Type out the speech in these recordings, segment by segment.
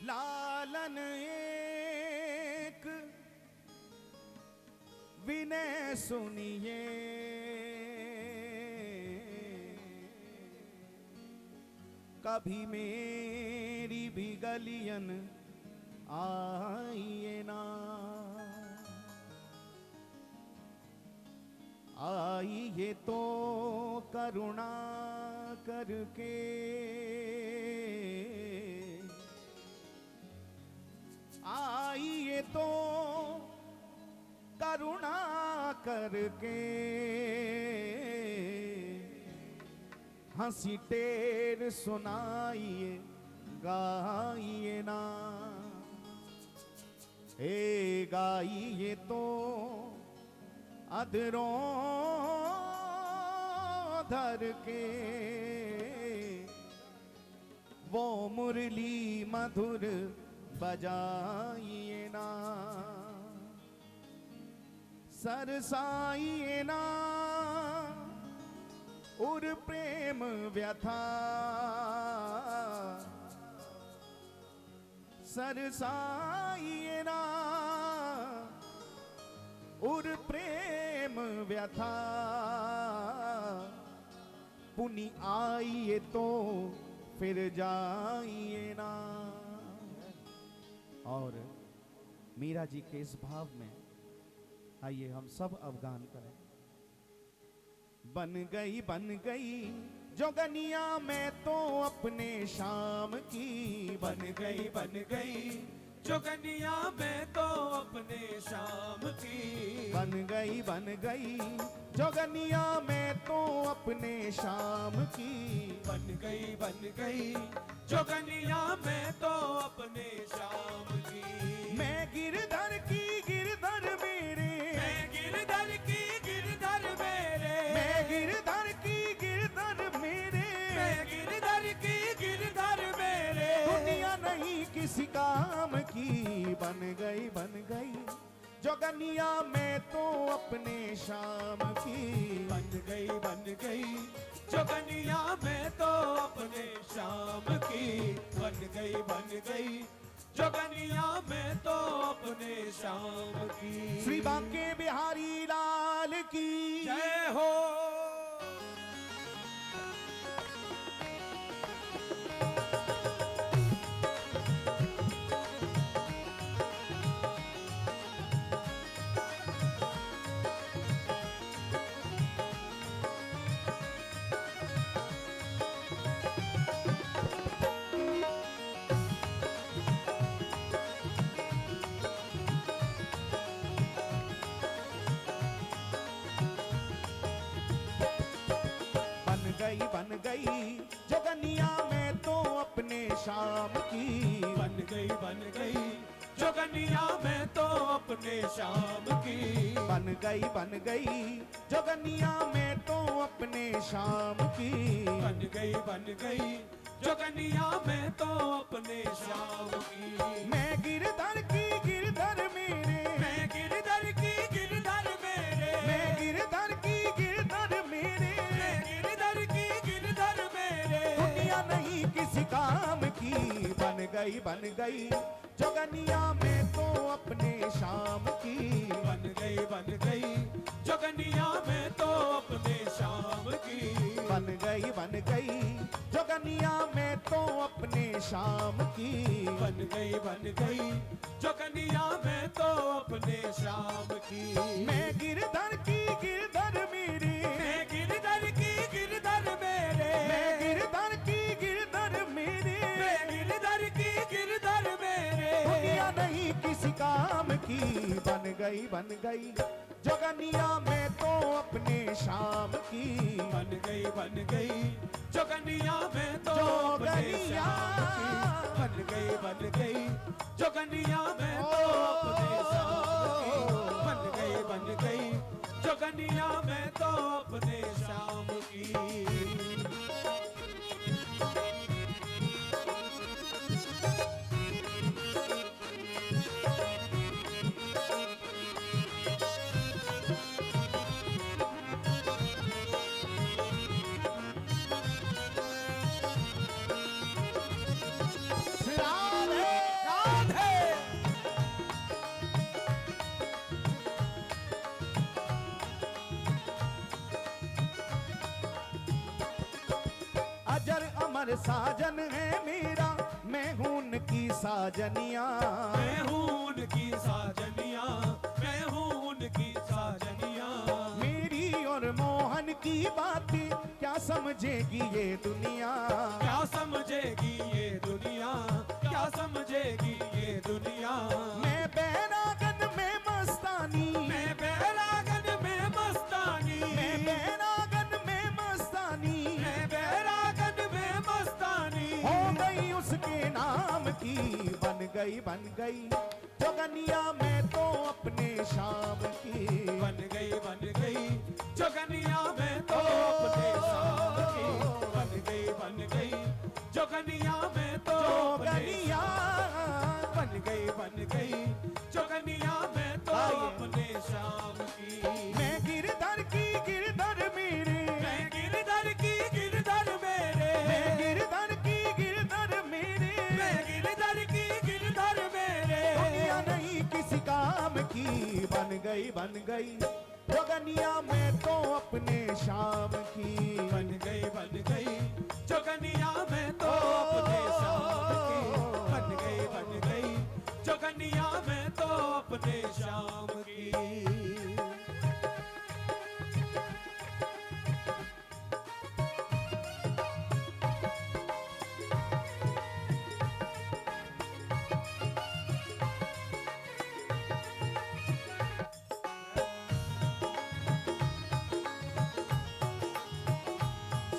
लालन एक विनय सुनिए, कभी मेरी भी गलियन आइए ना, आइए तो करुणा करके, आइए तो करुणा करके, हंसी टेर सुनाइए गाइए ना, हे गाइए तो अधरों धर के, वो मुरली मधुर बजाइए ना, सरसाइए ना उर प्रेम व्यथा, सरसाइए ना उर प्रेम व्यथा, पुनि आइए तो फिर जाइए ना। और मीरा जी के इस भाव में आइए हम सब अवगान करें। बन गई जोगनिया मैं तो अपने शाम की, बन गई जोगनिया मैं तो अपने शाम की, बन गई जोगनिया मैं तो अपने शाम की, बन गई जोगनिया मैं तो अपने शाम की। मैं गिरधर की गिरधर मेरे, मैं गिरधर की गिरधर मेरे, मैं गिरधर की गिरधर मेरे, मैं गिरधर की गिरधर मेरे, दुनिया नहीं किसी काम की, बन गई जोगनिया मैं तो अपने शाम की, बन गई जोगनिया मैं तो अपने शाम की, बन गई जोगनिया मैं तो अपने शाम की। श्री बांके बिहारी लाल की जय हो। बन गई जोगनिया मैं तो अपने शाम की, बन गई जोगनिया मैं तो अपने शाम की, बन गई जोगनिया मैं तो अपने शाम की, बन गई जोगनिया मैं तो अपने शाम की। मैं गिरधर की गिरधर मेरे, मैं गिरधर की गिरधर मेरे, मैं गिरधर की गिरधर मेरे, मैं गिरधर की गिरधर मेरे, दुनिया नहीं किसी काम की, बन गई जोगनिया मैं तो अपने शाम की, बन गई जोगनिया मैं तो अपने शाम की, बन गई जोगनिया मैं तो अपने शाम की, बन गई जोगनिया मैं तो अपने शाम की। मैं गिरधर की गिरधर मेरे, मैं गिरधर की गिरधर मेरे, मैं गिरधर की गिरधर मेरे, मैं गिरधर की गिरधर मेरे, दुनिया नहीं किसी काम की, बन गई जोगनिया मैं तो अपने शाम की, बन गई जोगनिया मैं तो अपने शाम की, बन गई जोगनिया मैं तो अपने शाम की, बन गई जोगनिया मैं तो अपने शाम की। प्यार साजन है मेरा, मैं हूं उनकी साजनिया। मैं हूँ उनकी साजनिया, मैं हूँ उनकी साजनिया। मेरी और मोहन की बातें क्या समझेगी ये दुनिया, क्या समझेगी ये दुनिया, क्या समझेगी ये दुनिया। मैं बैरागन में मस्तानी, मैं बैरागन में मस्तानी, मैं बैरागन में मस्तानी, मैं बैरागन में मस्तानी। हो गई उसके नाम की, बन गई जोगनिया मैं तो अपने शाम की। बन गई जोगनिया मैं तो अपने शाम की। बन गई जोगनिया मैं तो जोगनिया बन गई जोगनिया मैं तो अपने शाम की। मैं गिरधर की गिरधर मेरे, मैं गिरधर की गिरधर मेरे, मैं गिरधर की गिरधर मेरे, मैं गिरधर की गिरधर मेरे। दुनिया नहीं किसी काम की, बन गई जोगनिया मैं तो अपने शाम की। बन गई जोगनिया मैं तो अपने शाम की। बन गई जोगनिया मैं तो अपने शाम की।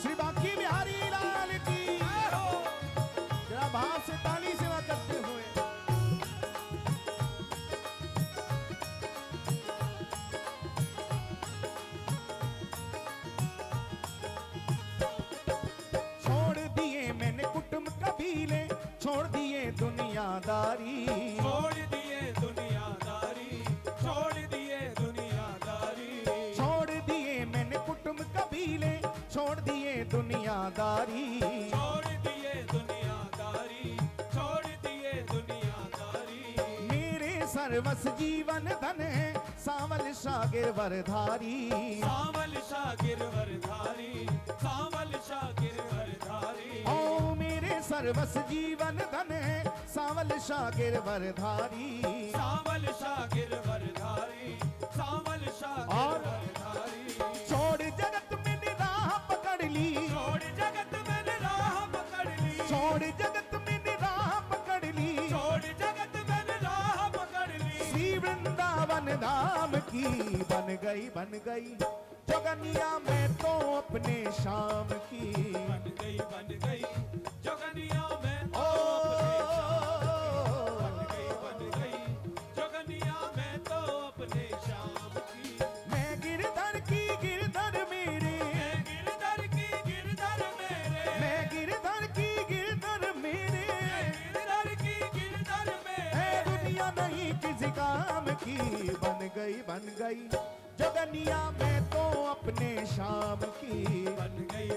श्री बांकी बिहारी लाल की जरा भाव से ताली सेवा करते हुए। छोड़ दिए मैंने कुटुंब कबीले, छोड़ दिए दुनियादारी, छोड़ दिए दुनियादारी, छोड़ दिए दुनियादारी। छोड़ दिए मैंने कुटुंब कबीले, छोड़ दिए दुनियादारी। छोड़ दिए दुनियादारी, छोड़ दिए दुनियादारी। मेरे सर्वस जीवन धन है सावल शागिर वरधारी, सावल शागिर वरधारी, सावल शागिर वरधारी। ओ मेरे सर्वस जीवन धन है सावल शागिर वरधारी। सावल शागिर वरधारी, सावल शागिर और वरधारी। छोड़ जगत में निराह पकड़ ली, छोड़ जगत में राह पकड़ ली, छोड़ जगत में निराह पकड़ ली, छोड़ जगत में राह पकड़ ली। श्री वृंदावन धाम की, बन गई जोगनिया मैं तो अपने शाम की। बन गई जोगनिया मैं तो ओ बन गई जोगनिया मैं तो अपने शाम की। मैं गिरधर की गिरधर मेरे, मैं गिरधर की गिरधर मेरे, मैं गिरधर की गिरधर मेरे, मैं गिरधर की गिरधर है मेरे। दुनिया नहीं किसी काम की, बन गई जोगनिया मैं तो अपने शाम की। बन गई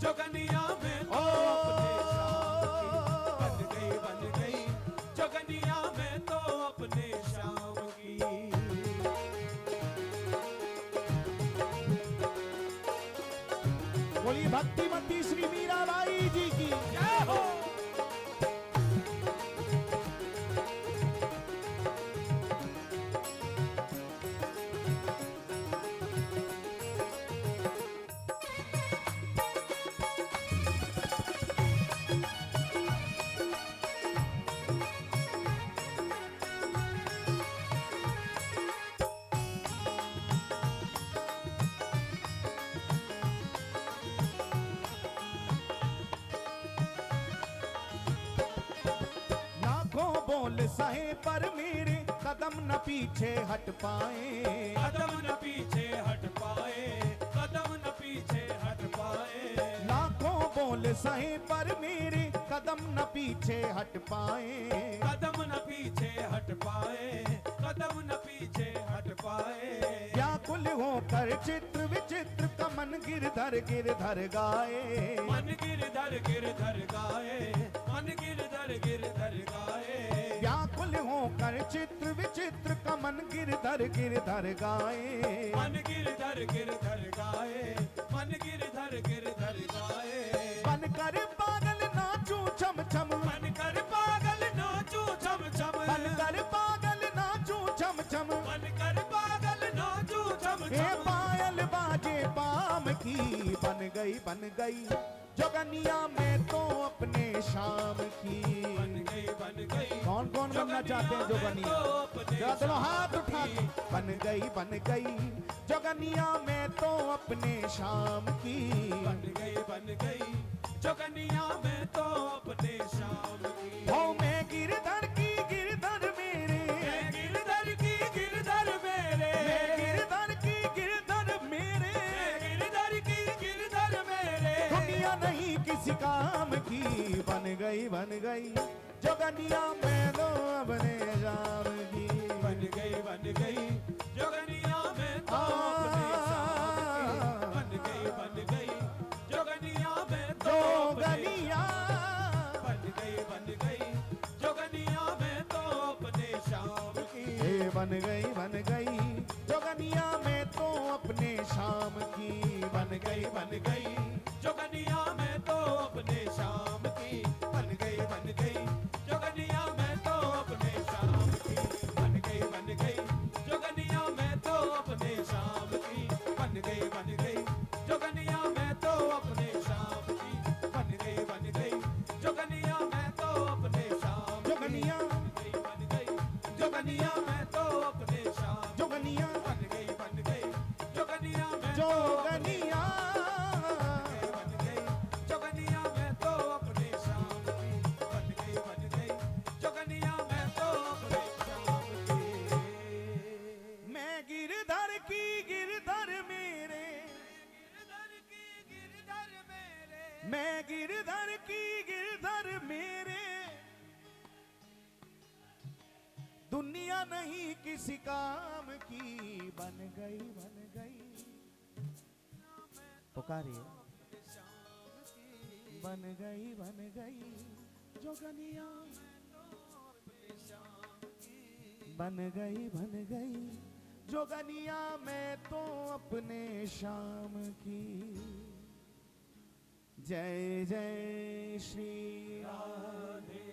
जोगनिया मैं तो ओ अपने शाम की। बन गई जोगनिया मैं तो अपने शाम की। बोली भक्तिमती श्री मीराबाई जी की जय हो। बोल सहे पर मेरे कदम न पीछे हट पाए, कदम न पीछे हट पाए, कदम न पीछे हट पाए। लाखों बोल सहे पर मेरे कदम न पीछे हट पाए, कदम न पीछे हट पाए, कदम न पीछे हट पाए। व्याकुल होकर चित्र विचित्र का मन गिरधर गिरधर गाए, मन गिरधर गिरधर गाए, मन गिरधर गिरधर गाए। व्याकुल होकर चित्र विचित्र का मन गिरधर गिरधर गाए, मन गिरधर गिरधर गाए, मन गिरधर गिरधर गाए। बनकर गई जोगनिया मैं तो अपने शाम की। बन गई कौन कौन बनना चाहते हैं जोगनिया? जरा दोनों हाथ उठा के। बन गई जोगनिया मैं तो अपने शाम की। बन गई जोगनिया मैं तो अपने शाम की। हो मैं गिरधर की गिरधर मेरे, मैं गिरधर की गिरधर मेरे, मैं गिरधर की गिरधर मेरे, मैं गिरधर की गिरधर मेरे। दुनिया नहीं किसी काम की। बन गई जोगनिया मैं तो अपने शाम की। बन गई जोगनिया मैं तो अपने शाम की। बन गई जोगनिया मैं तो अपने जोगनिया बन गई जोगनिया मैं तो अपने शाम की। ए बन गई जोगनिया मैं तो अपने शाम की। बन गई जोगनिया मैं तो अपने शाम की। बन गई जोगनिया मैं तो अपने शाम की। बन गई जोगनिया मैं तो अपने शाम की। बन गई जोगनिया मैं तो अपने शाम की। बन गई जोगनिया मैं तो अपने शाम की। जोगनिया बन गई जोगनिया मैं तो अपने शाम। जोगनिया बन गई जोगनिया मैं तो अपने जोगनिया बन गई जोगनिया मैं तो अपने शाम की। बन गई जोगनिया मैं तो अपने शाम की। मैं गिरधर की गिरधर मेरे, गिरधर की गिरधर मेरे, मैं गिरधर की गिरधर मेरे, दुनिया नहीं किसी काम की। बन गई पुकारिए। बन गई जोगनिया बन गई जोगनिया मैं तो अपने शाम की। जय जय श्री राधे।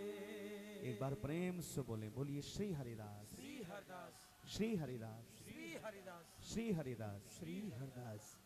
एक बार प्रेम से बोलिए श्री हरिदास, श्री हरदास, श्री हरिदास, श्री हरिदास, श्री हरिदास, श्री हरदास।